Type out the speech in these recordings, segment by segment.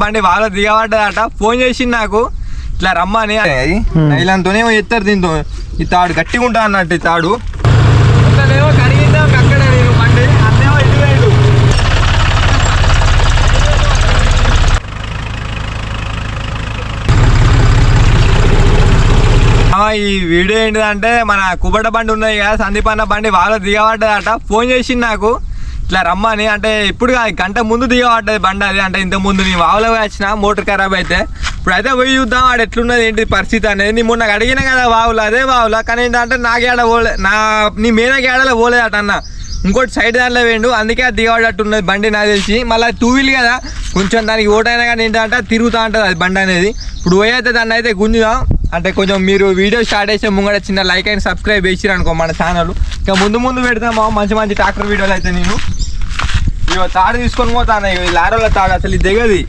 బండి వాళ్ళ దిగబడ్డదట. ఫోన్ చేసింది నాకు ఇట్లా రమ్మని. నైలాన్తోనే ఎత్తారు దీంతో. ఈ తాడు గట్టిగా ఉంటా అన్నట్టు. ఈ తాడు ఒకనేమో కడిగిందా అక్కడ నేను బండి అన్నేమో ఇటు వేడు. ఈ వీడియో ఏంటిదంటే మన కుబడ్డ బండి ఉన్నది కదా సందీప్ అన్న బండి వాళ్ళ దిగబడ్డదట. ఫోన్ చేసింది నాకు ఇట్లా రమ్మని. అంటే ఇప్పుడు గంట ముందు దిగబడ్డది బండి అది. అంటే ఇంత ముందు నేను వావులో వచ్చిన మోటార్ ఖరాబ్ అయితే. ఇప్పుడైతే పోయి చూద్దాం ఆడ ఎట్లున్నది ఏంటి పరిస్థితి అనేది. నీ మొన్న అడిగినా కదా వావులో, అదే వావులో. కానీ ఏంటంటే నాకేడ పోలే, నీ మీద గేడలో పోలేదట అన్న. ఇంకోటి సైడ్ దాంట్లో వేయండు, అందుకే అది దిగబడ్డట్టు ఉన్నది బండి నాకు తెలిసి. మళ్ళీ 2 వీల్ కదా కొంచెం దానికి ఓటైనా కానీ ఏంటంటే తిరుగుతూ ఉంటుంది అది బండి అనేది. ఇప్పుడు పోయి అయితే దాన్ని అయితే గుంజుదాం. అంటే కొంచెం మీరు వీడియో స్టార్ట్ చేసే ముంగడ చిన్న లైక్ అండ్ సబ్స్క్రైబ్ చేసిరు అనుకో మన ఛానల్. ఇంకా ముందు పెడతామా మంచి మంచి ట్రాక్టర్ వీడియోలు అయితే. నేను ఇక తాడు తీసుకొని పోతాను. ఇక ఈ లారీలో తాడు అసలు ఇది దిగది.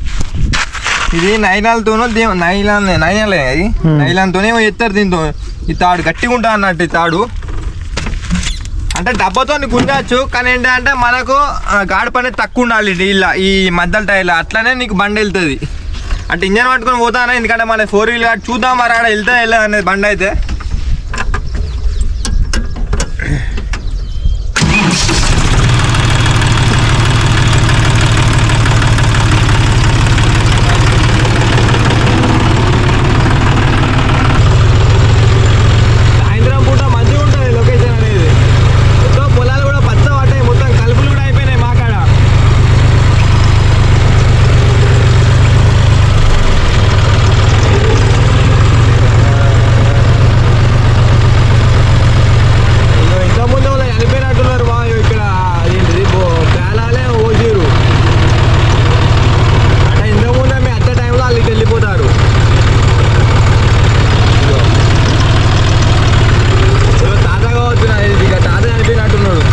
ఇది నైలాన్తోనో నైలాన్లే అది. నైలాన్తోనే ఎత్తారు దీంతో. ఈ తాడు గట్టిగా ఉంటా అన్నట్టు. ఈ తాడు అంటే డబ్బాతో గుంజచ్చు. కానీ ఏంటంటే మనకు గాడి పని తక్కువ ఉండాలి ఇలా ఈ మధ్యల టైర్లో. అట్లనే నీకు బండి వెళ్తుంది. అంటే ఇంజన్ పట్టుకొని పోతాను. ఎందుకంటే మన 4 వీల్ గాడి చూద్దాం మరి ఆడ వెళ్తే వెళ్ళదు అనేది బండి అయితే. సాయంత్రం పూట మంచిగా ఉంటుంది లొకేషన్ అనేది. మొత్తం పొలాలు కూడా పచ్చ పట్టాయి, మొత్తం కలుపులు కూడా అయిపోయినాయి మా కాడ. ఇంతకుముందు వాళ్ళు చనిపోయినట్టున్నారు మా ఇక్కడ. ఏంటిది పేలాలే ఓసిరు అంటే ఇంతకుముందే మీ అత్త టైంలో వాళ్ళు ఇటు వెళ్ళిపోతారు. తాత కావచ్చు ఇక తాత చనిపోయినట్టున్నాడు.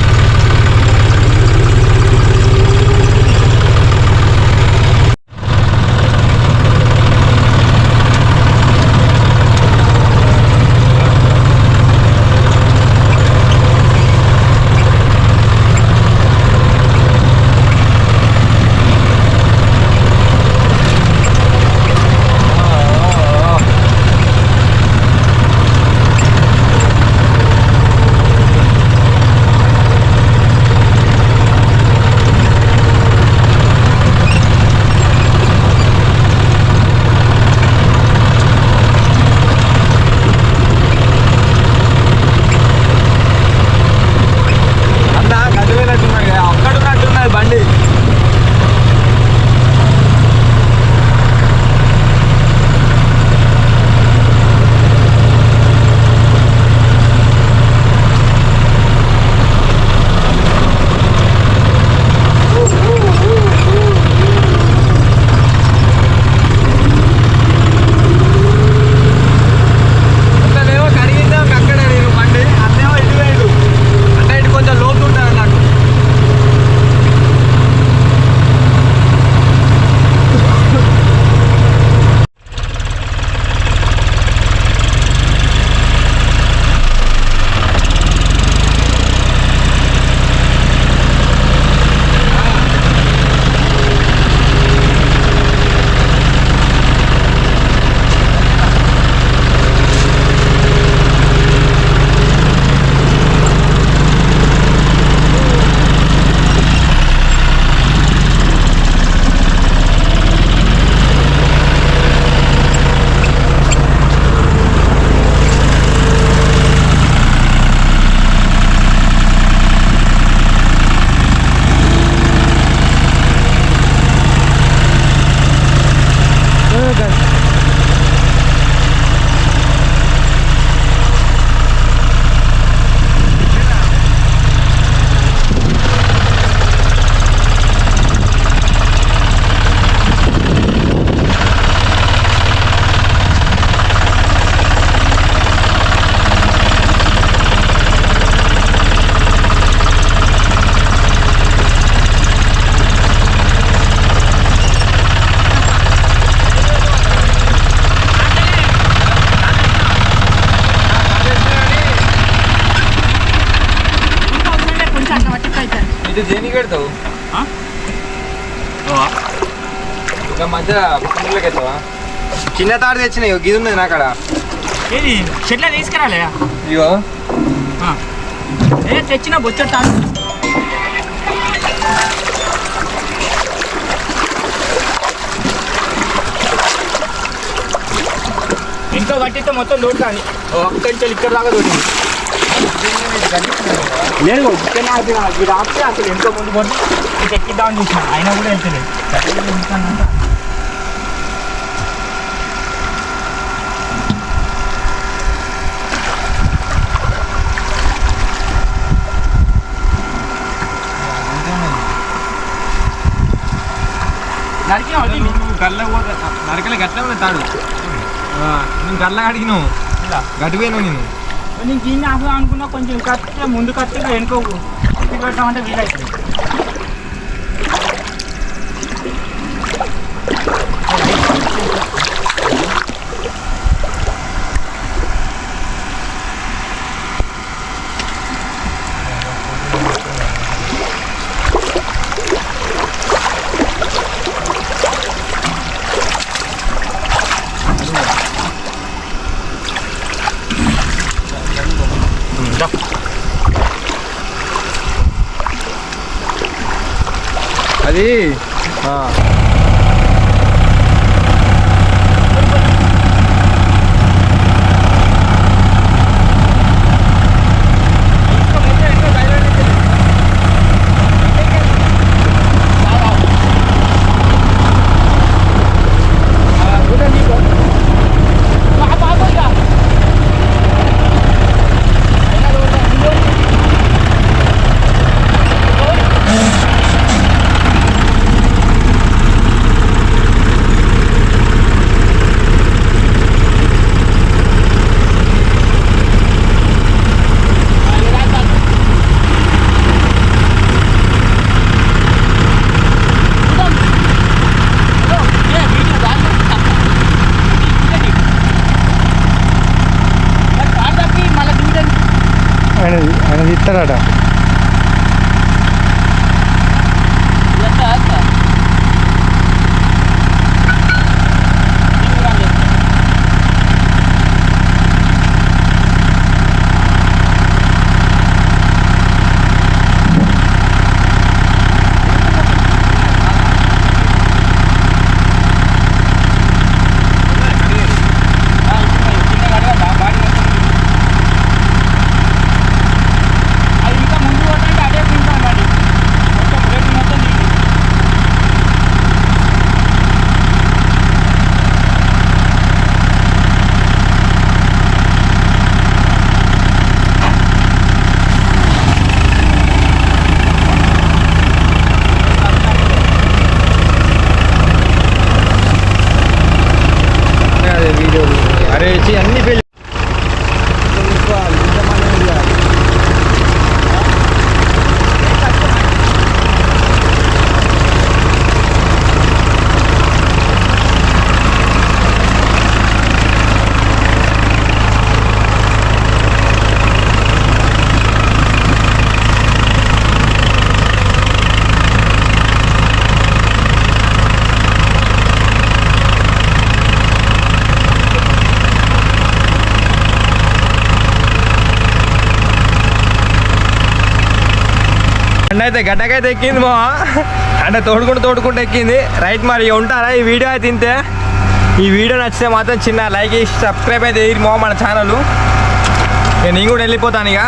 అక్కడున్నట్టున్నది బండి. ఒకనేమో కడిగిందా అక్కడ నేను బండి అన్నేమో ఇటు వేడు. అంటే ఇటు కొంచెం లోతు ఉంటుంది అన్నట్టు. ఇది దేనికి పెడతావు? మధ్య చిన్న తాడు తెచ్చినాయి గిది ఉన్నది నాకడ ఏది చెట్ల తీసుకురాలే ఇగో తెచ్చిన బొచ్చడు తాడు ఇంకో గట్టితో మొత్తం లోటు కానీ ఒక్కడి నుంచి ఇక్కడ దాకా దొరికింది లేదు చికెన్ వీడు ఆపితే అసలు ఎంతో ముందు పోతే ఇది ఎక్కిద్దామని చూసిన అయినా కూడా వెళ్తలేదు గల్ల పోతే నరకలే గట్ల తాడు నేను గల్ల అడిగినావు గట్టిపోయినావు నేను నేను దీన్ని ఆపుదాం అనుకున్నా కొంచెం కట్టే ముందు కట్టే వెనుకోకు పెట్టామంటే వీలవుతుంది అది ఆయన ఇస్తాడట అరే అన్ని ఫెయిల్ అయితే గడ్డకైతే ఎక్కింది మా అంటే తోడుకుంటూ ఎక్కింది రైట్. మరి ఉంటారా ఈ వీడియో అయితే తింటే ఈ వీడియో నచ్చితే మాత్రం చిన్న లైక్ చేసి సబ్స్క్రైబ్ అయితే వేయరు మా మన ఛానల్. నేను కూడా వెళ్ళిపోతాను ఇక.